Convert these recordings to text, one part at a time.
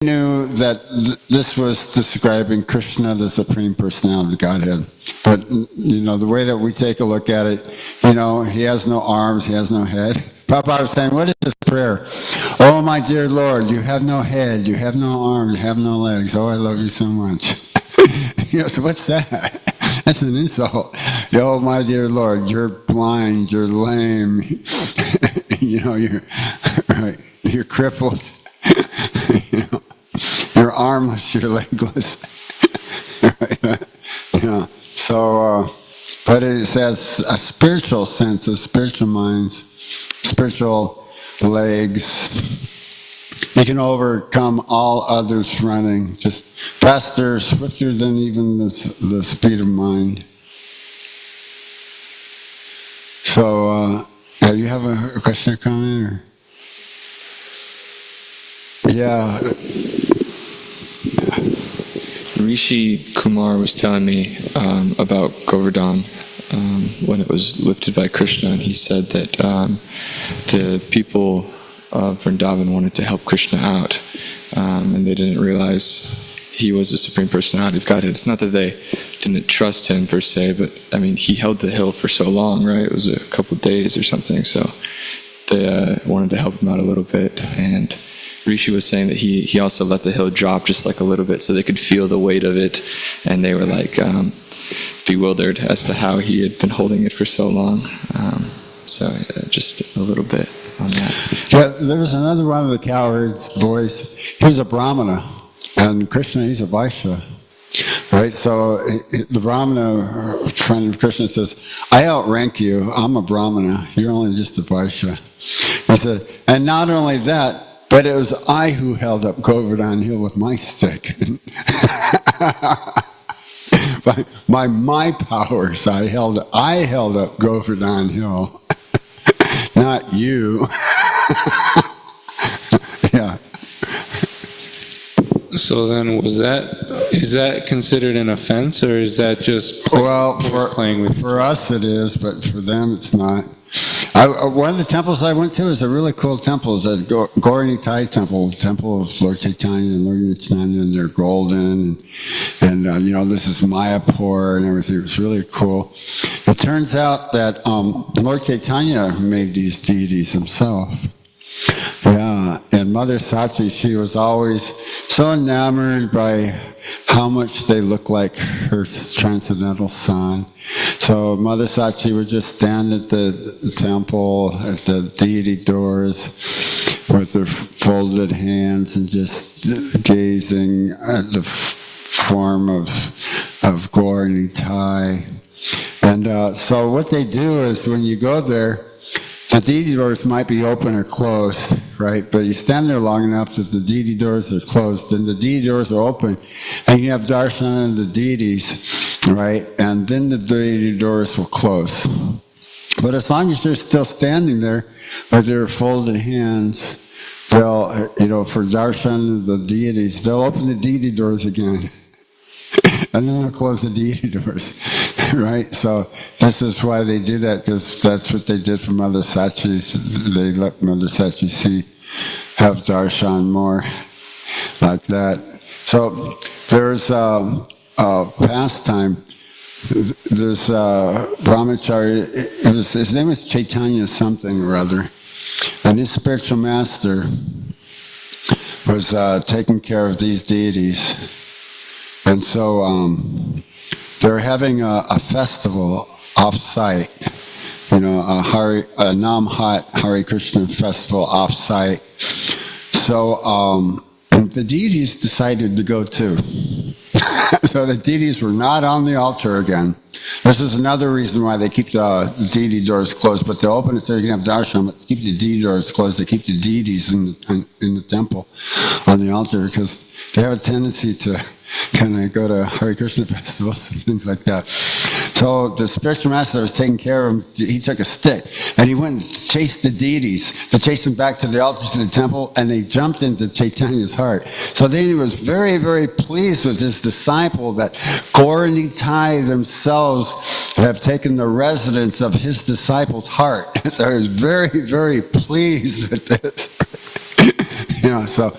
knew that this was describing Krishna, the Supreme Personality of Godhead. But, the way that we take a look at it, he has no arms, he has no head. Prabhupada was saying, what is this prayer? Oh, my dear Lord, you have no head, you have no arms, you have no legs. Oh, I love you so much. So what's that? That's an insult. Oh, my dear Lord, you're blind, you're lame, you're crippled. You're armless, you're legless. But it says a spiritual sense, a spiritual minds, spiritual legs. You can overcome all others running, just faster, swifter than even the speed of mind. So, you have a question or comment? Or? Yeah. Rishi Kumar was telling me about Govardhan when it was lifted by Krishna, and he said that the people of Vrindavan wanted to help Krishna out, and they didn't realize he was the Supreme Personality of Godhead. It's not that they didn't trust him per se, but he held the hill for so long, right? It was a couple of days or something, so they wanted to help him out a little bit, and Rishi was saying that he also let the hill drop just like a little bit so they could feel the weight of it, and they were bewildered as to how he had been holding it for so long. Just a little bit on that. Yeah, there was another one of the cowherds boys. He was a Brahmana, and Krishna, he's a Vaishya. Right, so the Brahmana friend of Krishna says, I outrank you, I'm a Brahmana, you're only just a Vaishya. He said, and not only that, but it was I who held up Govardhan Hill with my stick. By my powers, I held up Govardhan Hill, not you. Yeah. So then, is that considered an offense, or is that just playing with? For us it is, but for them it's not. One of the temples I went to is a really cool temple. It's a Gaura-Nitai temple, temple of Lord Chaitanya and Lord Nityananda, and they're golden, and this is Mayapur and everything. It was really cool. It turns out that Lord Chaitanya made these deities himself. Yeah, and Mother Sachi, she was always so enamored by how much they look like her transcendental son. So Mother Sachi would just stand at the temple, at the deity doors, with her folded hands and just gazing at the form of Gaura-Nitai. And so what they do is when you go there, the deity doors might be open or closed, right? But you stand there long enough that the deity doors are closed, and the deity doors are open, and you have darshan of the deities, right? And then the deity doors will close. But as long as you're still standing there with your folded hands, they'll, for darshan of the deities, they'll open the deity doors again. And then they'll close the deity doors, right? So this is why they do that, because that's what they did for Mother Sachi. They let Mother Sachi have darshan more like that. So there's a pastime. There's brahmachari. His name is Chaitanya something or other, and his spiritual master was taking care of these deities. And so they're having a festival off-site, a Namhat Hare Krishna festival off-site. So the deities decided to go too. So the deities were not on the altar again. This is another reason why they keep the deity doors closed, but they open it so you can have darshan, but keep the deity doors closed. They keep the deities in the temple on the altar because they have a tendency to kind of go to Hare Krishna festivals and things like that. So the spiritual master that was taking care of him, he took a stick and he went and chased the deities to chase them back to the altars in the temple, and they jumped into Chaitanya's heart. So then he was very, very pleased with his disciple that Gaura-Nitai themselves have taken the residence of his disciple's heart. So he was very, very pleased with this. So,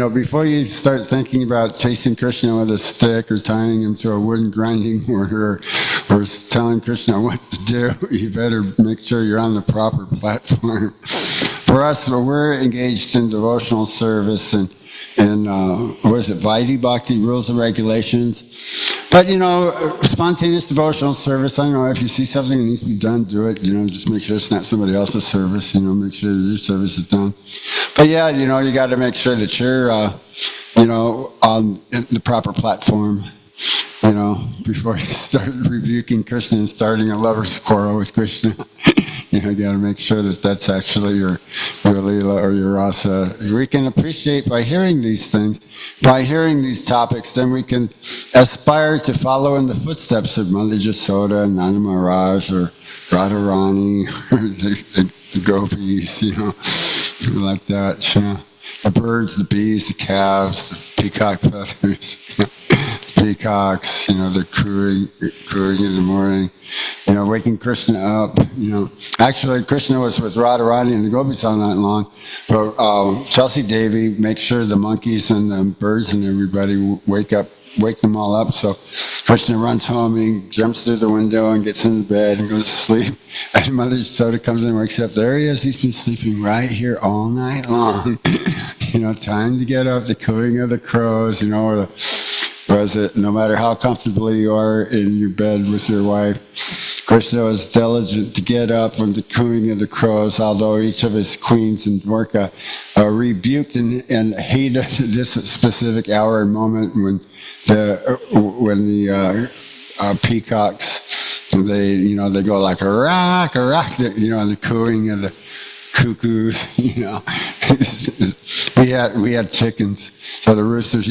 before you start thinking about chasing Krishna with a stick or tying him to a wooden grinding mortar or telling Krishna what to do, you better make sure you're on the proper platform. For us, we're engaged in devotional service and what is it, Vaidhi Bhakti rules and regulations. But, spontaneous devotional service, I don't know, if you see something that needs to be done, do it. Just make sure it's not somebody else's service. Make sure your service is done. But yeah, you got to make sure that you're, on the proper platform, before you start rebuking Krishna and starting a lover's quarrel with Krishna. You got to make sure that that's actually your Leela or your Rasa. We can appreciate by hearing these things, by hearing these topics, then we can aspire to follow in the footsteps of Mother Jasoda and Nanda Maharaj or Radharani or the gopis, like that. The birds, the bees, the calves, the peacock feathers, peacocks, they're cooing in the morning, waking Krishna up, Actually, Krishna was with Radharani and the gopis all night long, but Chelsea Devi makes sure the monkeys and the birds and everybody wake them all up. So Krishna runs home, he jumps through the window and gets into bed and goes to sleep. And Mother Soda comes in and wakes up. There he is. He's been sleeping right here all night long. Time to get up, the cooing of the crows, or was it, no matter how comfortably you are in your bed with your wife, Krishna was diligent to get up when the cooing of the crows, although each of his queens in Dwarka rebuked and hated this specific hour and moment when the peacocks, they go like a rock, and the cooing of the cuckoos, we had chickens, so the roosters,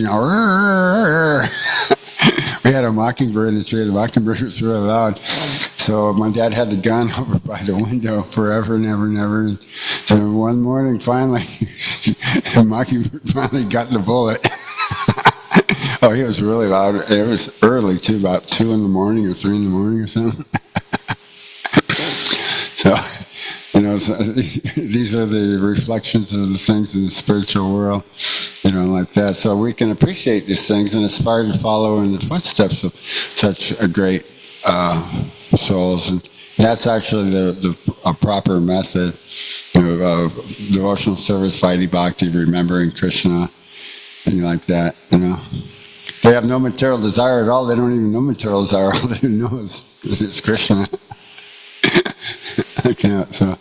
we had a mockingbird in the tree. The mockingbird was really loud, so my dad had the gun over by the window forever and ever and ever. And so one morning, finally, the mockingbird finally got the bullet. Oh, he was really loud. It was early too, about 2 in the morning or 3 in the morning or something. So, these are the reflections of the things in the spiritual world, like that. So we can appreciate these things and aspire to follow in the footsteps of such a great souls. And that's actually a proper method of devotional service, Vaidhi Bhakti, remembering Krishna, and like that, They have no material desire at all. They don't even know material desire. All they know is Krishna. So,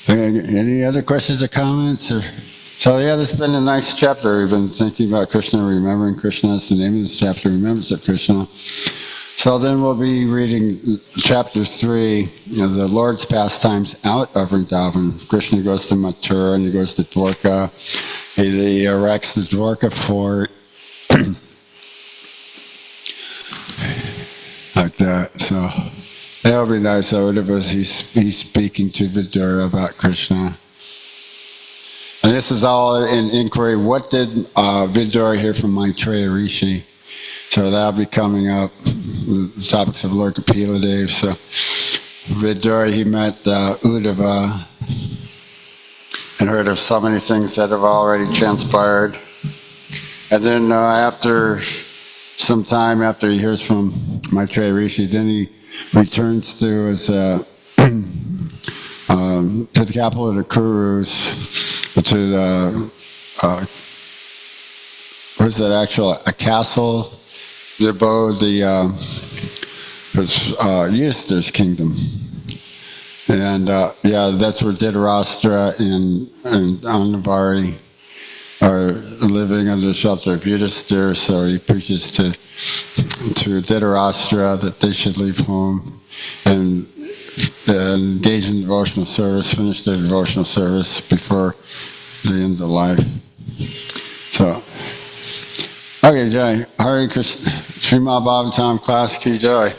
any other questions or comments? So yeah, this has been a nice chapter. We've been thinking about Krishna, remembering Krishna. That's the name of this chapter, Remembrance of Krishna. So then we'll be reading chapter 3, the Lord's pastimes out of Vrindavan. Krishna goes to Mathura and he goes to Dwarka. He erects the Dwarka fort. Like that. So that'll be nice. So it was he's speaking to Vidura about Krishna. And this is all in inquiry. What did Vidura hear from Maitreya Rishi? So that'll be coming up. The topics of Lord Kapila Dev. So Vidura, he met Uddhava and heard of so many things that have already transpired. And then after some time, after he hears from Maitreya Rishi, then he returns to his to the capital of the Kurus, to the what is that actual a castle, the abode, Yudhishthira's kingdom, and that's where Dhritarashtra and Annavari are living under the shelter of Yudhishthira. So he preaches to Dhritarashtra that they should leave home and engage in devotional service, finish their devotional service before the end of life. So, okay, Jai. Hare Krishna. Srimad Bhagavatam class ki Jai.